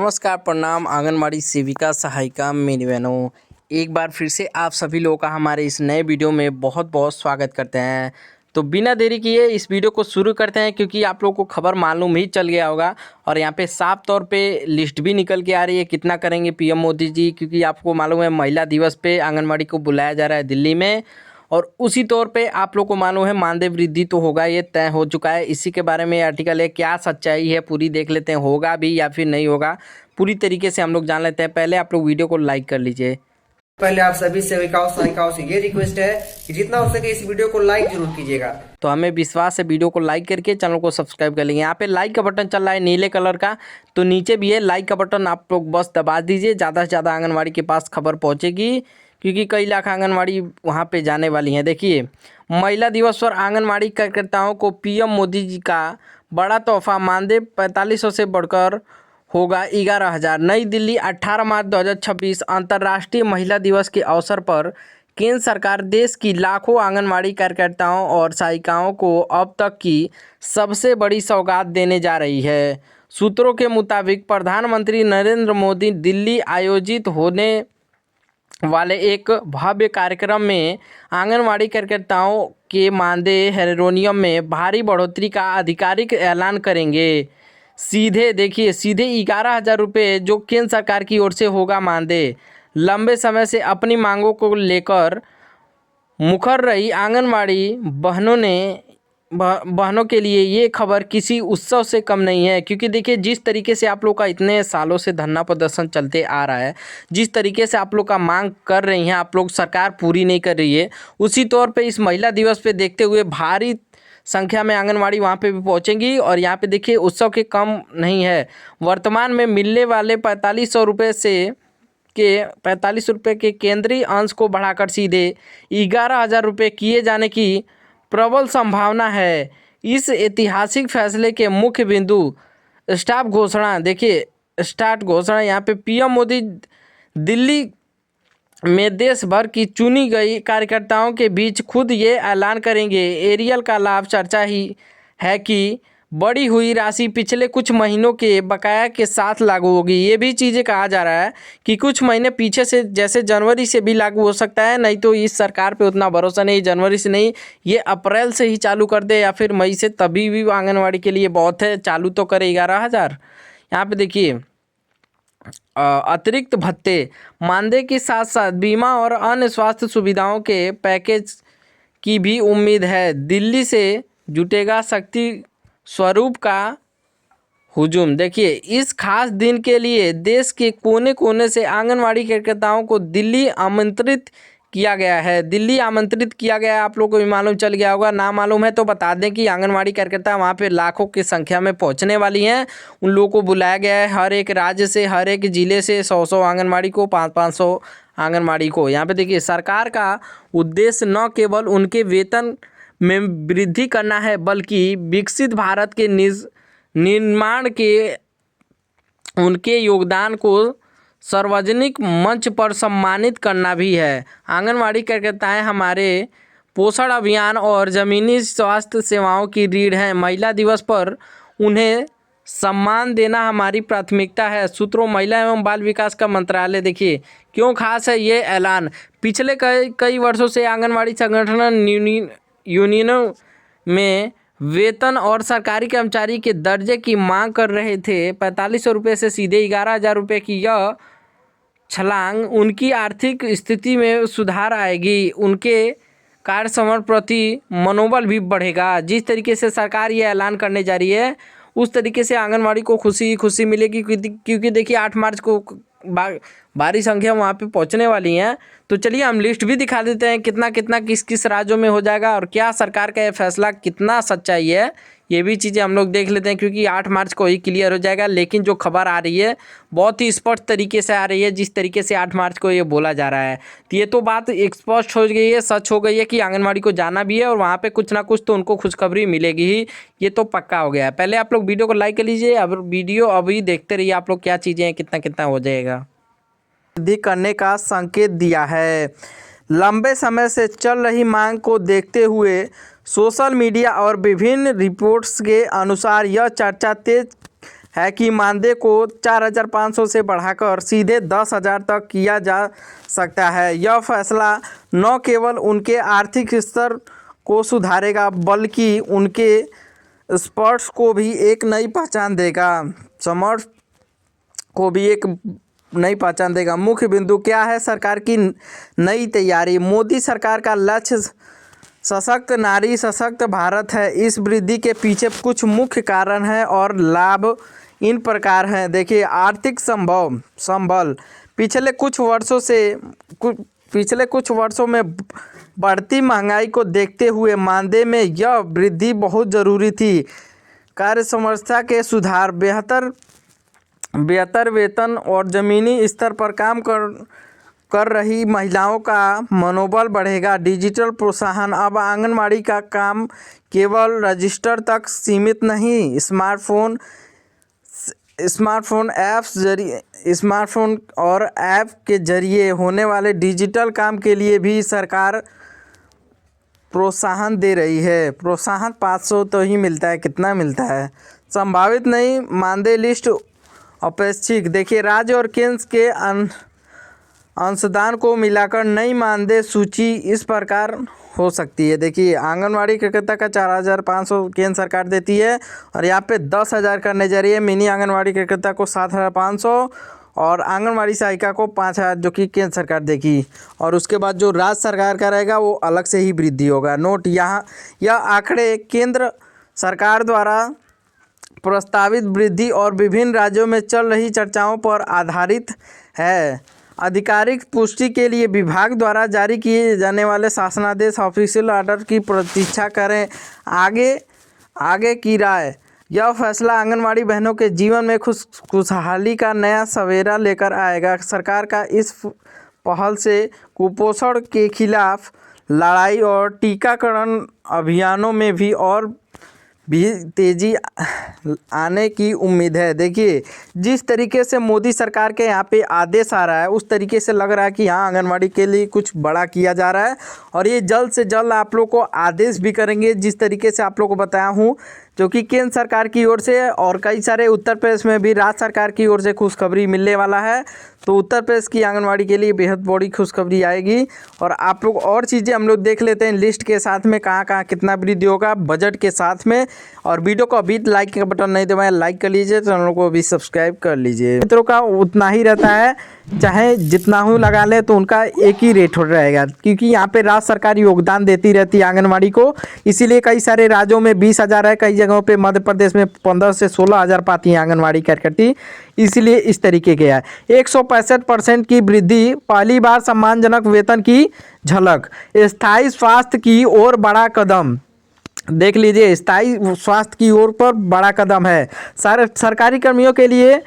नमस्कार, प्रणाम आंगनबाड़ी सेविका सहायिका मेरी बहनों। एक बार फिर से आप सभी लोगों का हमारे इस नए वीडियो में बहुत बहुत स्वागत करते हैं। तो बिना देरी किए इस वीडियो को शुरू करते हैं, क्योंकि आप लोगों को खबर मालूम ही चल गया होगा और यहाँ पे साफ तौर पे लिस्ट भी निकल के आ रही है कितना करेंगे पीएम मोदी जी। क्योंकि आपको मालूम है महिला दिवस पे आंगनबाड़ी को बुलाया जा रहा है दिल्ली में, और उसी तौर पे आप लोग को मालूम है मानदेय वृद्धि तो होगा, ये तय हो चुका है। इसी के बारे में आर्टिकल है, क्या सच्चाई है पूरी देख लेते हैं, होगा भी या फिर नहीं होगा, पूरी तरीके से हम लोग जान लेते हैं। पहले आप लोग वीडियो को लाइक कर लीजिए। पहले आप सभी सेविकाओं सहायिकाओं से ये रिक्वेस्ट है कि जितना हो सके इस वीडियो को लाइक जरूर कीजिएगा। तो हमें विश्वास है वीडियो को लाइक करके चैनल को सब्सक्राइब कर लेंगे। यहाँ पे लाइक का बटन चल रहा है नीले कलर का, तो नीचे भी है लाइक का बटन, आप लोग बस दबा दीजिए। ज़्यादा से ज़्यादा आंगनबाड़ी के पास खबर पहुँचेगी, क्योंकि कई लाख आंगनबाड़ी वहाँ पे जाने वाली हैं। देखिए, महिला दिवस पर आंगनबाड़ी कार्यकर्ताओं को पीएम मोदी जी का बड़ा तोहफा, मानदेय 4500 से बढ़कर होगा 11,000। नई दिल्ली 18 मार्च 2026। अंतर्राष्ट्रीय महिला दिवस के अवसर पर केंद्र सरकार देश की लाखों आंगनबाड़ी कार्यकर्ताओं और सहायिकाओं को अब तक की सबसे बड़ी सौगात देने जा रही है। सूत्रों के मुताबिक प्रधानमंत्री नरेंद्र मोदी दिल्ली आयोजित होने वाले एक भव्य कार्यक्रम में आंगनबाड़ी कार्यकर्ताओं के मानदेय हेरोनियम में भारी बढ़ोतरी का आधिकारिक ऐलान करेंगे। सीधे देखिए, सीधे 11,000 रुपये जो केंद्र सरकार की ओर से होगा मानदेय। लंबे समय से अपनी मांगों को लेकर मुखर रही आंगनबाड़ी बहनों के लिए ये खबर किसी उत्सव से कम नहीं है। क्योंकि देखिए, जिस तरीके से आप लोग का इतने सालों से धरना प्रदर्शन चलते आ रहा है, जिस तरीके से आप लोग का मांग कर रही हैं, आप लोग सरकार पूरी नहीं कर रही है, उसी तौर पे इस महिला दिवस पे देखते हुए भारी संख्या में आंगनबाड़ी वहाँ पे भी पहुँचेंगी। और यहाँ पे देखिए, उत्सव के कम नहीं है। वर्तमान में मिलने वाले 45 रुपये के केंद्रीय अंश को बढ़ाकर सीधे 11,000 रुपये किए जाने की प्रबल संभावना है। इस ऐतिहासिक फैसले के मुख्य बिंदु स्टाफ घोषणा, देखिए स्टार्ट घोषणा, यहाँ पे पीएम मोदी दिल्ली में देश भर की चुनी गई कार्यकर्ताओं के बीच खुद ये ऐलान करेंगे। एरियल का लाभ चर्चा ही है कि बढ़ी हुई राशि पिछले कुछ महीनों के बकाया के साथ लागू होगी। ये भी चीज़ें कहा जा रहा है कि कुछ महीने पीछे से, जैसे जनवरी से भी लागू हो सकता है। नहीं तो इस सरकार पे उतना भरोसा नहीं, जनवरी से नहीं, ये अप्रैल से ही चालू कर दे या फिर मई से, तभी भी आंगनबाड़ी के लिए बहुत है। चालू तो करे 11,000। यहाँ पे देखिए, अतिरिक्त भत्ते, मानदेय के साथ साथ बीमा और अन्य स्वास्थ्य सुविधाओं के पैकेज की भी उम्मीद है। दिल्ली से जुटेगा शक्ति स्वरूप का हुजूम। देखिए, इस खास दिन के लिए देश के कोने कोने से आंगनबाड़ी कार्यकर्ताओं को दिल्ली आमंत्रित किया गया है। दिल्ली आमंत्रित किया गया है, आप लोगों को भी मालूम चल गया होगा। ना मालूम है तो बता दें कि आंगनबाड़ी कार्यकर्ता वहाँ पे लाखों की संख्या में पहुँचने वाली हैं। उन लोगों को बुलाया गया है, हर एक राज्य से, हर एक ज़िले से 100 आंगनबाड़ी को, 500 आंगनबाड़ी को। यहाँ पे देखिए, सरकार का उद्देश्य न केवल उनके वेतन में वृद्धि करना है, बल्कि विकसित भारत के निर्माण के उनके योगदान को सार्वजनिक मंच पर सम्मानित करना भी है। आंगनबाड़ी कार्यकर्ताएं हमारे पोषण अभियान और ज़मीनी स्वास्थ्य सेवाओं की रीढ़ हैं। महिला दिवस पर उन्हें सम्मान देना हमारी प्राथमिकता है। सूत्रों महिला एवं बाल विकास का मंत्रालय। देखिए, क्यों खास है ये ऐलान। पिछले कई वर्षों से आंगनबाड़ी संगठन यूनियनों में वेतन और सरकारी कर्मचारी के दर्जे की मांग कर रहे थे। 4500 रुपये से सीधे 11,000 रुपये की यह छलांग उनकी आर्थिक स्थिति में सुधार आएगी, उनके कार्य समर्पण प्रति मनोबल भी बढ़ेगा। जिस तरीके से सरकार ये ऐलान करने जा रही है, उस तरीके से आंगनबाड़ी को खुशी मिलेगी। क्योंकि देखिए, 8 मार्च को भारी संख्या वहाँ पे पहुँचने वाली हैं। तो चलिए हम लिस्ट भी दिखा देते हैं, कितना कितना किस किस राज्यों में हो जाएगा और क्या सरकार का ये फैसला कितना सच्चाई है, ये भी चीज़ें हम लोग देख लेते हैं। क्योंकि 8 मार्च को ही क्लियर हो जाएगा। लेकिन जो खबर आ रही है बहुत ही स्पष्ट तरीके से आ रही है, जिस तरीके से 8 मार्च को ये बोला जा रहा है। तो ये तो बात स्पष्ट हो गई है, सच हो गई है कि आंगनबाड़ी को जाना भी है और वहाँ पे कुछ ना कुछ तो उनको खुशखबरी मिलेगी ही। ये तो पक्का हो गया है। पहले आप लोग वीडियो को लाइक कर लीजिए। अब वीडियो अभी देखते रहिए, आप लोग क्या चीज़ें हैं, कितना कितना हो जाएगा। वृद्धि करने का संकेत दिया है। लंबे समय से चल रही मांग को देखते हुए सोशल मीडिया और विभिन्न रिपोर्ट्स के अनुसार यह चर्चा तेज है कि मानदेय को 4,500 से बढ़ाकर सीधे 10,000 तक किया जा सकता है। यह फैसला न केवल उनके आर्थिक स्तर को सुधारेगा बल्कि उनके स्पर्श को भी एक नई पहचान देगा। समर्थ को भी एक नई पहचान देगा। मुख्य बिंदु क्या है सरकार की नई तैयारी? मोदी सरकार का लक्ष्य सशक्त नारी सशक्त भारत है। इस वृद्धि के पीछे कुछ मुख्य कारण हैं और लाभ इन प्रकार हैं। देखिए, आर्थिक संबल पिछले कुछ वर्षों में बढ़ती महंगाई को देखते हुए मानदेय में यह वृद्धि बहुत ज़रूरी थी। कार्यक्षमता के सुधार, बेहतर वेतन और ज़मीनी स्तर पर काम कर रही महिलाओं का मनोबल बढ़ेगा। डिजिटल प्रोत्साहन, अब आंगनबाड़ी का काम केवल रजिस्टर तक सीमित नहीं, स्मार्टफोन और ऐप के जरिए होने वाले डिजिटल काम के लिए भी सरकार प्रोत्साहन दे रही है। प्रोत्साहन 500 तो ही मिलता है, कितना मिलता है? संभावित नई मानदेय लिस्ट अपेक्षित। देखिए, राज्य और केंद्र के अंशदान को मिलाकर नई मानदेय सूची इस प्रकार हो सकती है। देखिए, आंगनवाड़ी कार्यकर्ता का 4,500 केंद्र सरकार देती है और यहाँ पे 10,000 करने जा रही है। मिनी आंगनवाड़ी कार्यकर्ता को 7,500 और आंगनवाड़ी सहायिका को 5,000 जो कि केंद्र सरकार देगी। और उसके बाद जो राज्य सरकार का रहेगा वो अलग से ही वृद्धि होगा। नोट, यहाँ यह आंकड़े केंद्र सरकार द्वारा प्रस्तावित वृद्धि और विभिन्न राज्यों में चल रही चर्चाओं पर आधारित है। आधिकारिक पुष्टि के लिए विभाग द्वारा जारी किए जाने वाले शासनादेश ऑफिशियल ऑर्डर की प्रतीक्षा करें। आगे की राय, यह फैसला आंगनवाड़ी बहनों के जीवन में खुशहाली का नया सवेरा लेकर आएगा। सरकार का इस पहल से कुपोषण के खिलाफ लड़ाई और टीकाकरण अभियानों में भी तेज़ी आने की उम्मीद है। देखिए, जिस तरीके से मोदी सरकार के यहाँ पे आदेश आ रहा है उस तरीके से लग रहा है कि यहाँ आंगनवाड़ी के लिए कुछ बड़ा किया जा रहा है और ये जल्द से जल्द आप लोग को आदेश भी करेंगे। जिस तरीके से आप लोग को बताया हूँ, जो कि केंद्र सरकार की ओर से और कई सारे उत्तर प्रदेश में भी राज्य सरकार की ओर से खुशखबरी मिलने वाला है। तो उत्तर प्रदेश की आंगनवाड़ी के लिए बेहद बड़ी खुशखबरी आएगी। और आप लोग और चीज़ें हम लोग देख लेते हैं लिस्ट के साथ में, कहाँ कहाँ कितना वृद्धि होगा बजट के साथ में। और वीडियो को अभी लाइक का बटन नहीं दबाया, लाइक कर लीजिए, चैनल को भी सब्सक्राइब कर लीजिए। मित्रों का उतना ही रहता है, चाहे जितना ही लगा ले तो उनका एक ही रेट हो रहेगा, क्योंकि यहाँ पे राज्य सरकार योगदान देती रहती है आंगनवाड़ी को। इसीलिए कई सारे राज्यों में 20,000 है, कई जगहों पे मध्य प्रदेश में 15 से 16,000 पाती हैं आंगनवाड़ी कार्यकर्ती। इसीलिए इस तरीके के है। 165% की वृद्धि, पहली बार सम्मानजनक वेतन की झलक, स्थायी स्वास्थ्य की ओर बड़ा कदम। देख लीजिए, स्थायी स्वास्थ्य की ओर पर बड़ा कदम है। सरकारी कर्मियों के लिए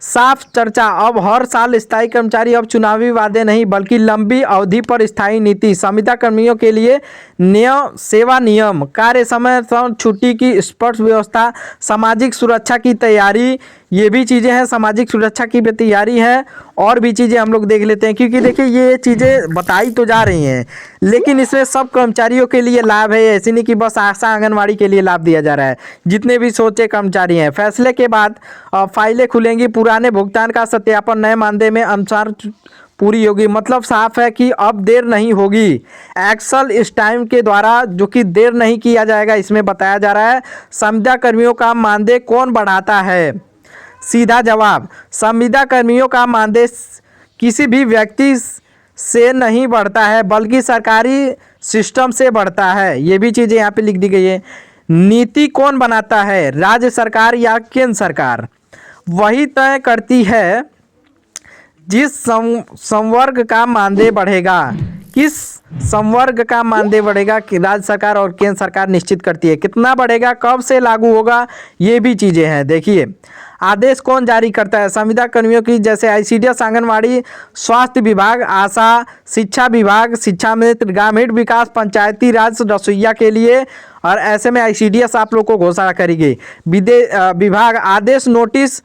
साफ चर्चा, अब हर साल स्थायी कर्मचारी, अब चुनावी वादे नहीं बल्कि लंबी अवधि पर स्थायी नीति। संविदा कर्मियों के लिए सेवा नियम, कार्य समय, छुट्टी की स्पष्ट व्यवस्था, सामाजिक सुरक्षा की तैयारी, ये भी चीज़ें हैं, सामाजिक सुरक्षा की भी तैयारी है। और भी चीज़ें हम लोग देख लेते हैं, क्योंकि देखिए ये चीज़ें बताई तो जा रही हैं लेकिन इसमें सब कर्मचारियों के लिए लाभ है। ऐसी नहीं कि बस आशा आंगनवाड़ी के लिए लाभ दिया जा रहा है, जितने भी सोचे कर्मचारी हैं। फैसले के बाद फाइलें खुलेंगी, पुराने भुगतान का सत्यापन नए मानदेय में अनुसार पूरी होगी। मतलब साफ है कि अब देर नहीं होगी। एक्सल इस टाइम के द्वारा जो कि देर नहीं किया जाएगा, इसमें बताया जा रहा है। संविदा कर्मियों का मानदेय कौन बढ़ाता है? सीधा जवाब, संविदा कर्मियों का मानदेय किसी भी व्यक्ति से नहीं बढ़ता है बल्कि सरकारी सिस्टम से बढ़ता है। ये भी चीज़ें यहाँ पे लिख दी गई है। नीति कौन बनाता है, राज्य सरकार या केंद्र सरकार? वही तय करती है जिस संवर्ग का मानदेय बढ़ेगा। किस संवर्ग का मानदेय बढ़ेगा कि राज्य सरकार और केंद्र सरकार निश्चित करती है। कितना बढ़ेगा, कब से लागू होगा, ये भी चीज़ें हैं। देखिए, आदेश कौन जारी करता है? संविदा कर्मियों की जैसे आईसीडीएस, आंगनवाड़ी, स्वास्थ्य विभाग, आशा, शिक्षा विभाग, शिक्षा मित्र, ग्रामीण विकास, पंचायती राज, रसोईया के लिए। और ऐसे में आईसीडीएस आप लोग को घोषणा करेगी। विभाग आदेश, नोटिस,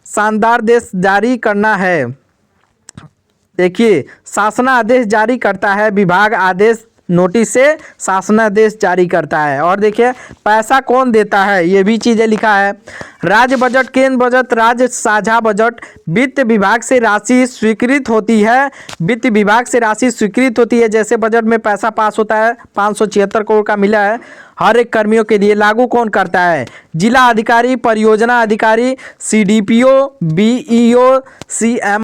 शानदार देश जारी करना है। देखिए, शासनादेश जारी करता है विभाग, आदेश नोटिस से शासनादेश जारी करता है। और देखिए पैसा कौन देता है, ये भी चीज़ें लिखा है। राज्य बजट, केंद्र बजट, राज्य साझा बजट, वित्त विभाग से राशि स्वीकृत होती है। वित्त विभाग से राशि स्वीकृत होती है। जैसे बजट में पैसा पास होता है 576 करोड़ का मिला है हर एक कर्मियों के लिए, लागू कौन करता है? जिला अधिकारी, परियोजना अधिकारी, CDPO, BEO, CM